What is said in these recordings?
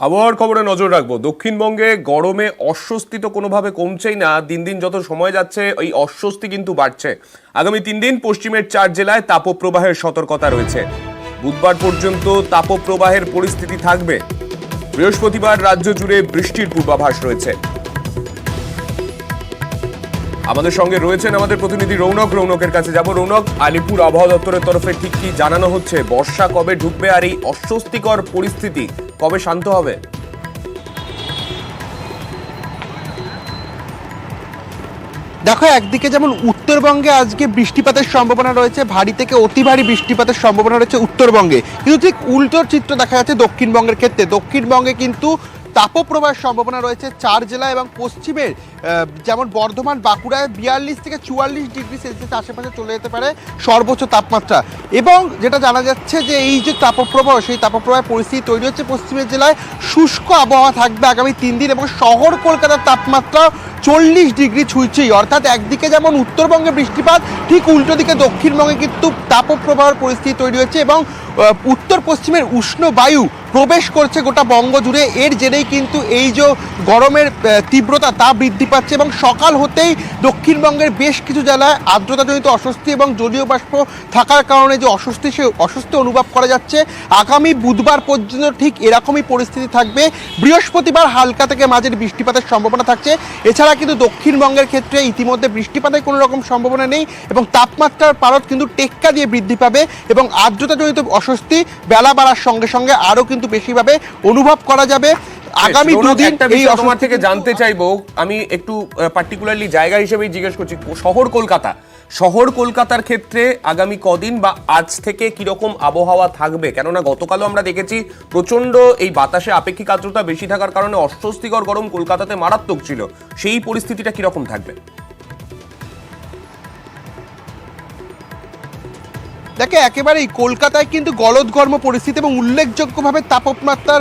আবহাওয়ার খবরে নজর রাখবো। দক্ষিণবঙ্গে গরমে অস্বস্তি তো কোনোভাবে কমছেই না, দিন দিন যত সময় যাচ্ছে এই অস্বস্তি কিন্তু বাড়ছে। আগামী 3 দিন পশ্চিমের 4 জেলায় তাপপ্রবাহের সতর্কতা রয়েছে। বুধবার পর্যন্ত তাপপ্রবাহের পরিস্থিতি থাকবে। বৃহস্পতিবার রাজ্য জুড়ে বৃষ্টির পূর্বাভাস রয়েছে। আমাদের সঙ্গে রয়েছেন আমাদের প্রতিনিধি রৌনকের কাছে যাব। রৌনক, আলিপুর আবহাওয়া দপ্তরের তরফে ঠিক কি জানানো হচ্ছে? বর্ষা কবে ঢুকবে আর এই অস্বস্তিকর পরিস্থিতি কবে শান্ত হবে? দেখো, একদিকে যেমন উত্তরবঙ্গে আজকে বৃষ্টিপাতের সম্ভাবনা রয়েছে, ভারী থেকে অতি ভারী বৃষ্টিপাতের সম্ভাবনা রয়েছে উত্তরবঙ্গে, কিন্তু ঠিক উল্টো চিত্র দেখা যাচ্ছে দক্ষিণবঙ্গের ক্ষেত্রে। দক্ষিণবঙ্গে কিন্তু তাপপ্রবাহের সম্ভাবনা রয়েছে 4 জেলা এবং পশ্চিমের যেমন বর্ধমান, বাঁকুড়ায় 42 থেকে 44 ডিগ্রি সেলসিয়াস আশেপাশে চলে যেতে পারে সর্বোচ্চ তাপমাত্রা। এবং যেটা জানা যাচ্ছে যে এই যে তাপপ্রবাহ, সেই তাপপ্রবাহের পরিস্থিতি তৈরি হচ্ছে পশ্চিমের জেলায়। শুষ্ক আবহাওয়া থাকবে আগামী 3 দিন এবং শহর কলকাতার তাপমাত্রা 40 ডিগ্রি ছুঁইছেই। অর্থাৎ একদিকে যেমন উত্তরবঙ্গে বৃষ্টিপাত, ঠিক উল্টো দিকে দক্ষিণবঙ্গে কিন্তু তাপপ্রবাহের পরিস্থিতি তৈরি হচ্ছে এবং উত্তর পশ্চিমের উষ্ণ বায়ু প্রবেশ করছে গোটা বঙ্গ জুড়ে। এর জেরেই কিন্তু এই যে গরমের তীব্রতা তা বৃদ্ধি পাচ্ছে এবং সকাল হতেই দক্ষিণবঙ্গের বেশ কিছু জেলায় আর্দ্রতাজনিত অস্বস্তি এবং জলীয় বাষ্প থাকার কারণে যে অস্বস্তি অনুভব করা যাচ্ছে। আগামী বুধবার পর্যন্ত ঠিক এরকমই পরিস্থিতি থাকবে। বৃহস্পতিবার হালকা থেকে মাঝারি বৃষ্টিপাতের সম্ভাবনা থাকছে। এছাড়া কিন্তু দক্ষিণবঙ্গের ক্ষেত্রে ইতিমধ্যে বৃষ্টিপাতের কোনো রকম সম্ভাবনা নেই এবং তাপমাত্রার পারদ কিন্তু টেক্কা দিয়ে বৃদ্ধি পাবে এবং আর্দ্রতাজনিত অস্বস্তি বেলা বাড়ার সঙ্গে সঙ্গে আরও কিন্তু বেশিভাবে অনুভব করা যাবে। আগামী দুদিন এই তোমার থেকে জানতে চাইবো, আমি একটু পার্টিকুলারলি জায়গা হিসেবেই জিজ্ঞেস করছি। শহর কলকাতার ক্ষেত্রে আগামী কদিন বা আজ থেকে কিরকম আবহাওয়া থাকবে? কেননা গতকালও আমরা দেখেছি প্রচন্ড এই বাতাসে আপেক্ষিক আর্দ্রতা বেশি থাকার কারণে অস্বস্তিকর গরম কলকাতাতে মারাত্মক ছিল। সেই পরিস্থিতিটা কিরকম থাকবে? দেখে, একেবারেই কলকাতায় কিন্তু গলদঘর্ম পরিস্থিতি এবং উল্লেখযোগ্যভাবে তাপমাত্রার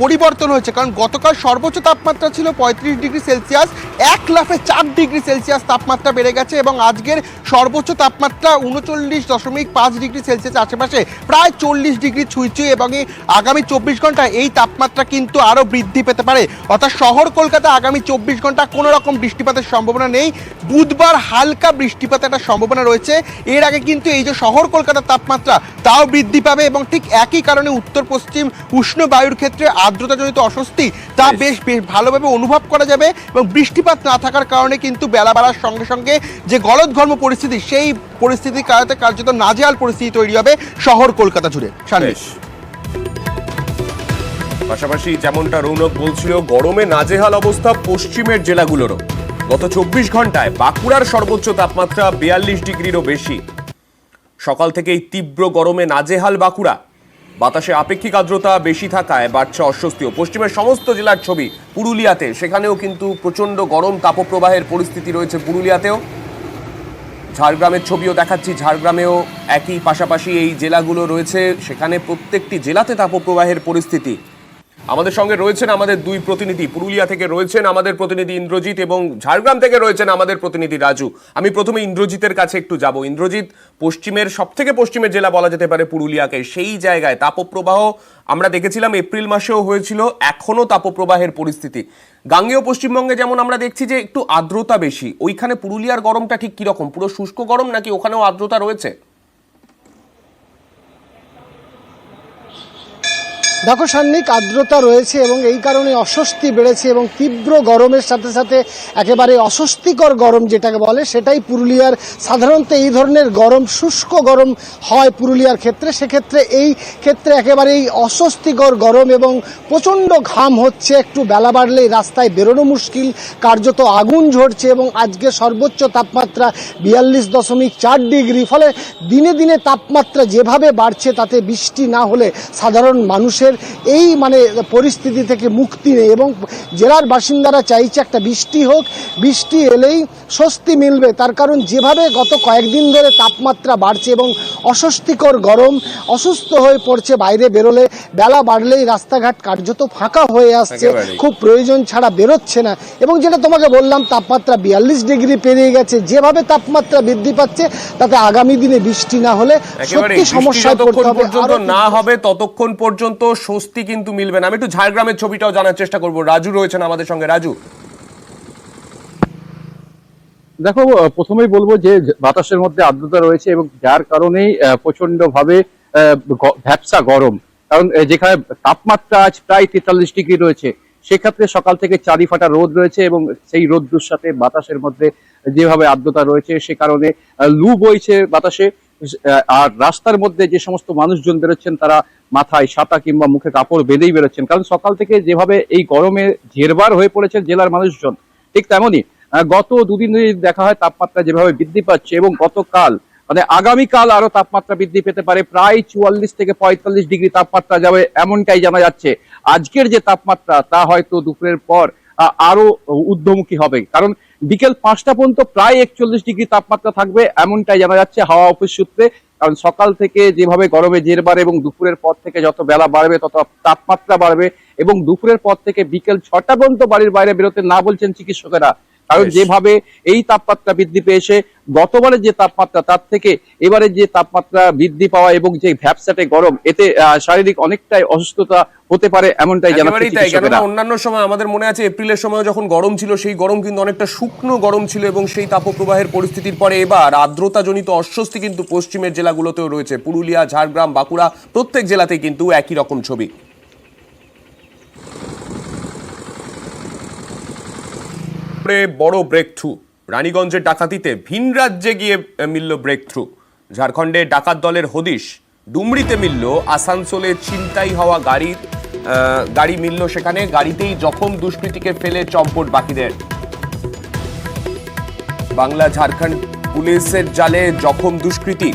পরিবর্তন হয়েছে। কারণ গতকাল সর্বোচ্চ তাপমাত্রা ছিল 35 ডিগ্রি সেলসিয়াস, 1 লাফে 4 ডিগ্রি সেলসিয়াস তাপমাত্রা বেড়ে গেছে এবং আজকের সর্বোচ্চ তাপমাত্রা 39.5 ডিগ্রি সেলসিয়াস আশেপাশে, প্রায় 40 ডিগ্রি ছুঁইছুঁই। এবং এই আগামী 24 ঘন্টায় এই তাপমাত্রা কিন্তু আরও বৃদ্ধি পেতে পারে। অর্থাৎ শহর কলকাতা আগামী 24 ঘন্টা কোনো রকম বৃষ্টিপাতের সম্ভাবনা নেই। বুধবার হালকা বৃষ্টিপাতের একটা সম্ভাবনা রয়েছে। এর আগে কিন্তু এই যে শহর কলকাতার তাপমাত্রা তাও বৃদ্ধি পাবে এবং ঠিক একই কারণে উত্তর পশ্চিম উষ্ণ বায়ুর ক্ষেত্রে আর্দ্রতাজনিত অস্বস্তি তা বেশ ভালোভাবে অনুভব করা যাবে এবং বৃষ্টিপাত না থাকার কারণে কিন্তু বেলা বাড়ার সঙ্গে সঙ্গে যে গলদঘর্ম পরিস্থিতি, সেই পরিস্থিতির কারণে কার্যত নাজেহাল পরিস্থিতি তৈরি হবে শহর কলকাতা জুড়ে। পাশাপাশি যেমনটা রৌনক বলছিল, গরমে নাজেহাল অবস্থা পশ্চিমের জেলাগুলোরও। গত 24 ঘন্টায় বাঁকুড়ার সর্বোচ্চ তাপমাত্রা 42 ডিগ্রিরও বেশি। সকাল থেকেই তীব্র গরমে নাজেহাল বাঁকুড়া। বাতাসে আপেক্ষিক আর্দ্রতা বেশি থাকায় বাড়ছে অস্বস্তিও। পশ্চিমের সমস্ত জেলার ছবি পুরুলিয়াতে, সেখানেও কিন্তু প্রচন্ড গরম তাপপ্রবাহের পরিস্থিতি রয়েছে পুরুলিয়াতেও। ঝাড়গ্রামের ছবিও দেখাচ্ছি, ঝাড়গ্রামেও একই পাশাপাশি এই জেলাগুলো রয়েছে, সেখানে প্রত্যেকটি জেলাতে তাপপ্রবাহের পরিস্থিতি। আমাদের সঙ্গে রয়েছেন আমাদের দুই প্রতিনিধি। পুরুলিয়া থেকে রয়েছেন আমাদের প্রতিনিধি ইন্দ্রজিৎ এবং ঝাড়গ্রাম থেকে রয়েছেন আমাদের প্রতিনিধি রাজু। আমি প্রথমে ইন্দ্রজিতের কাছে একটু যাব। ইন্দ্রজিৎ, পশ্চিমের সবথেকে পশ্চিমের জেলা বলা যেতে পারে পুরুলিয়াকে, সেই জায়গায় তাপপ্রবাহ আমরা দেখেছিলাম এপ্রিল মাসেও হয়েছিল, এখনো তাপপ্রবাহের পরিস্থিতি। গাঙ্গেয় পশ্চিমবঙ্গে যেমন আমরা দেখছি যে একটু আর্দ্রতা বেশি, ওইখানে পুরুলিয়ার গরমটা ঠিক কিরকম? পুরো শুষ্ক গরম নাকি ওখানেও আর্দ্রতা রয়েছে? দেখো সান্নিক, আর্দ্রতা রয়েছে এবং এই কারণে অস্বস্তি বেড়েছে এবং তীব্র গরমের সাথে সাথে একেবারে অস্বস্তিকর গরম যেটাকে বলে, সেটাই পুরুলিয়ার। সাধারণত এই ধরনের গরম শুষ্ক গরম হয় পুরুলিয়ার ক্ষেত্রে, সেক্ষেত্রে এই ক্ষেত্রে একেবারেই অস্বস্তিকর গরম এবং প্রচণ্ড ঘাম হচ্ছে। একটু বেলা বাড়লেই রাস্তায় বেরোনো মুশকিল, কার্যত আগুন ঝরছে এবং আজকে সর্বোচ্চ তাপমাত্রা 42.4 ডিগ্রি। ফলে দিনে দিনে তাপমাত্রা যেভাবে বাড়ছে তাতে বৃষ্টি না হলে সাধারণ মানুষের এই পরিস্থিতি থেকে মুক্তি নেই এবং জেলার বাসিন্দারা চাইছে একটা বৃষ্টি হোক, বৃষ্টি এলেই স্বস্তি মিলবে। তার কারণ যেভাবে গত কয়েকদিন ধরে তাপমাত্রা বাড়ছে এবং অস্বস্তিকর গরম, অসুস্থ হয়ে পড়ছে বাইরে বেরোলে। বেলা বাড়লেই রাস্তাঘাট কার্যত ফাঁকা হয়ে আসছে, খুব প্রয়োজন ছাড়া বেরোচ্ছে না। এবং যেটা তোমাকে বললাম, তাপমাত্রা 42 ডিগ্রি পেরিয়ে গেছে। যেভাবে তাপমাত্রা বৃদ্ধি পাচ্ছে তাতে আগামী দিনে বৃষ্টি না হলে সত্যি সমস্যায় পড়তে হবে। ততক্ষণ পর্যন্ত স্বস্তি কিন্তু মিলবে না। আমি একটু ঝাড়গ্রামের ছবিটাও জানার চেষ্টা করব। রাজু রয়েছেন আমাদের সঙ্গে। রাজু, দেখো, প্রথমেই বলবো যে বাতাসের মধ্যে আর্দ্রতা রয়েছে এবং যার কারণেই প্রচন্ড ভাবে ভ্যাপসা গরম। কারণ যেখানে তাপমাত্রা আজ প্রায় 43 ডিগ্রি রয়েছে, সেক্ষেত্রে সকাল থেকে চারি ফাটা রোদ রয়েছে এবং সেই রোদ্দুর সাথে বাতাসের মধ্যে যেভাবে আর্দ্রতা রয়েছে সে কারণে লু বইছে বাতাসে। আর রাস্তার মধ্যে যে সমস্ত মানুষজন বেরোচ্ছেন তারা মাথায় ছাতা কিংবা মুখে কাপড় বেঁধেই বেরোচ্ছেন, কারণ সকাল থেকে যেভাবে এই গরমে জেরবার হয়ে পড়েছে জেলার মানুষজন, ঠিক তেমনই গত দুদিন ধরে দেখা হয় তাপমাত্রা যেভাবে বৃদ্ধি পাচ্ছে এবং গতকাল মানে আগামীকাল আরো তাপমাত্রা বৃদ্ধি পেতে পারে, প্রায় 44 থেকে 45 ডিগ্রি তাপমাত্রা যাবে এমনটাই জানা যাচ্ছে। আজকের যে তাপমাত্রা তা হয়তো দুপুরের পর আরো ঊর্ধ্বমুখী হবে, কারণ বিকেল 5টা পর্যন্ত প্রায় 41 ডিগ্রি তাপমাত্রা থাকবে এমনটাই জানা যাচ্ছে হাওয়া অফিস সূত্রে। কারণ সকাল থেকে যেভাবে গরমে জেরবার এবং দুপুরের পর থেকে যত বেলা বাড়বে তত তাপমাত্রা বাড়বে এবং দুপুরের পর থেকে বিকেল 6টা পর্যন্ত বাড়ির বাইরে বেরোতে না বলছেন চিকিৎসকেরা। কারণ যেভাবে এই তাপমাত্রা বৃদ্ধি পেয়েছে গতবারের যে তাপমাত্রা তার থেকে এবারে যে তাপমাত্রা বৃদ্ধি পাওয়া এবং যে ভ্যাপসাটে গরম, এতে শারীরিক অনেকটাই অসুস্থতা হতে পারে এমনটাই জানাচ্ছেন চিকিৎসকেরা। অন্যান্য সময় আমাদের মনে আছে এপ্রিলের সময় যখন গরম ছিল সেই গরম কিন্তু অনেকটা শুকনো গরম ছিল এবং সেই তাপপ্রবাহের পরিস্থিতির পরে এবার আর্দ্রতাজনিত অস্বস্তি কিন্তু পশ্চিমের জেলাগুলোতেও রয়েছে। পুরুলিয়া, ঝাড়গ্রাম, বাঁকুড়া প্রত্যেক জেলাতেই কিন্তু একই রকম ছবি। বড় ব্রেক থ্রু, রানীগঞ্জের ডাকাতিতে ভিন রাজ্যে গিয়ে মিলল ব্রেক থ্রু। ঝাড়খণ্ডে ডাকাত দলের হদিশ ডুমরিতে মিলল। আসানসোলে ছিনতাই হওয়া গাড়ি মিলল সেখানে, গাড়িতেই জখম দুষ্কৃতীকে ফেলে চম্পট বাকিদের। বাংলা ঝাড়খণ্ড পুলিশের জালে জখম দুষ্কৃতী।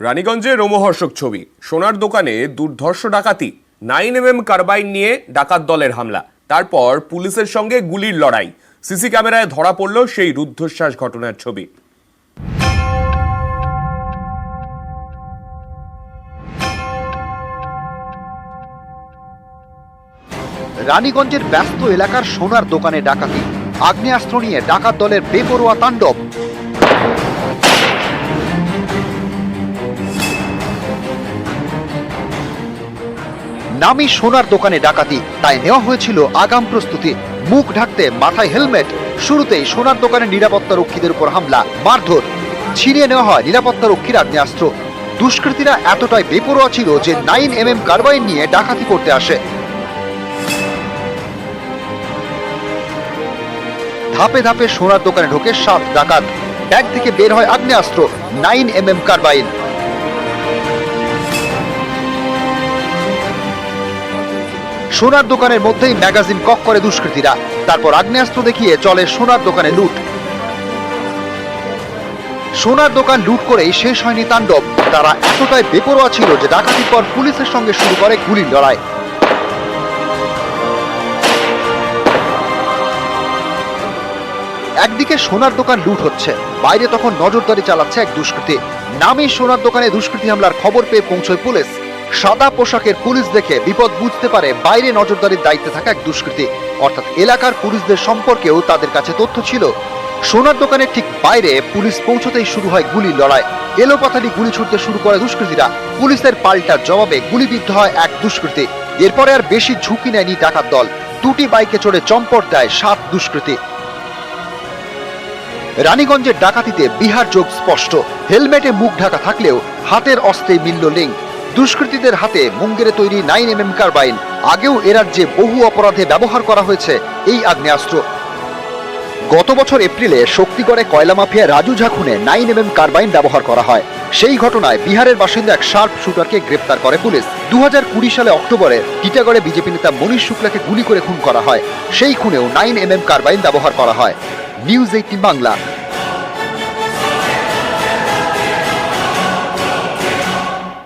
রানীগঞ্জে রোমহর্ষক ছবি, সোনার দোকানে দুর্ধর্ষ ডাকাতি, 9mm কার্বাইন নিয়ে ডাকাত দলের হামলা, তারপর পুলিশের সঙ্গে গুলির লড়াই। সিসি ক্যামেরায় ধরা পড়ল সেই রুদ্ধশ্বাস ঘটনার ছবি। রানীগঞ্জের ব্যস্ত এলাকার সোনার দোকানে ডাকাতি, আগ্নেয়াস্ত্র নিয়ে ডাকাত দলের বেপরোয়া তাণ্ডব। নামি সোনার দোকানে ডাকাতি, তাই নেওয়া হয়েছিল আগাম প্রস্তুতি। মুখ ঢাকতে মাথায় হেলমেট, শুরুতেই সোনার দোকানের নিরাপত্তা রক্ষীদের উপর হামলা, মারধর, ছিনিয়ে নেওয়া হয় নিরাপত্তা রক্ষীর আগ্নেয়াস্ত্র। দুষ্কৃতীরা এতটাই বেপরোয়া ছিল যে 9mm কার্বাইন নিয়ে ডাকাতি করতে আসে। ধাপে ধাপে সোনার দোকানে ঢোকে 7 ডাকাত, ব্যাগ থেকে বের হয় আগ্নেয়াস্ত্র, 9mm কার্বাইন। সোনার দোকানের মধ্যেই ম্যাগাজিন কক করে দুষ্কৃতীরা, তারপর আগ্নেয়াস্ত্র দেখিয়ে চলে সোনার দোকানে লুট। সোনার দোকান লুট করেই শেষ হয়নি তাণ্ডব। তারা এতটাই বেপরোয়া ছিল যে ডাকাতির পর পুলিশের সঙ্গে শুরু করে গুলির লড়াই। একদিকে সোনার দোকান লুট হচ্ছে, বাইরে তখন নজরদারি চালাচ্ছে এক দুষ্কৃতী। নামে সোনার দোকানে দুষ্কৃতী হামলার খবর পেয়ে পৌঁছয় পুলিশ। সাদা পোশাকের পুলিশ দেখে বিপদ বুঝতে পারে বাইরে নজরদারির দায়িত্বে থাকা এক দুষ্কৃতী, অর্থাৎ এলাকার পুলিশদের সম্পর্কেও তাদের কাছে তথ্য ছিল। সোনার দোকানের ঠিক বাইরে পুলিশ পৌঁছতেই শুরু হয় গুলির লড়াই। এলোপাথারি গুলি ছুটতে শুরু করে দুষ্কৃতীরা, পুলিশের পাল্টা জবাবে গুলিবিদ্ধ হয় এক দুষ্কৃতী। এরপরে আর বেশি ঝুঁকি নেয়নি ডাকাত দল, 2টি বাইকে চড়ে চম্পট দেয় 7 দুষ্কৃতী। রানীগঞ্জের ডাকাতিতে বিহার যোগ স্পষ্ট, হেলমেটে মুখ ঢাকা থাকলেও হাতের অস্ত্রে মিলল লিঙ্ক। দুষ্কৃতীদের হাতে মুঙ্গেরে তৈরি 9mm কার্বাইন। আগেও এ রাজ্যে বহু অপরাধে ব্যবহার করা হয়েছে এই আগ্নেয়াস্ত্র। গত বছর এপ্রিলে শক্তিগড়ে কয়লা মাফিয়া রাজু ঝা খুনে 9mm কার্বাইন ব্যবহার করা হয়। সেই ঘটনায় বিহারের বাসিন্দা এক শার্প শুটারকে গ্রেপ্তার করে পুলিশ। 2020 সালে অক্টোবরে টিটাগড়ে বিজেপি নেতা মনীষ শুক্লাকে গুলি করে খুন করা হয়। সেই খুনেও 9mm কার্বাইন ব্যবহার করা হয়। নিউজ 18 বাংলা।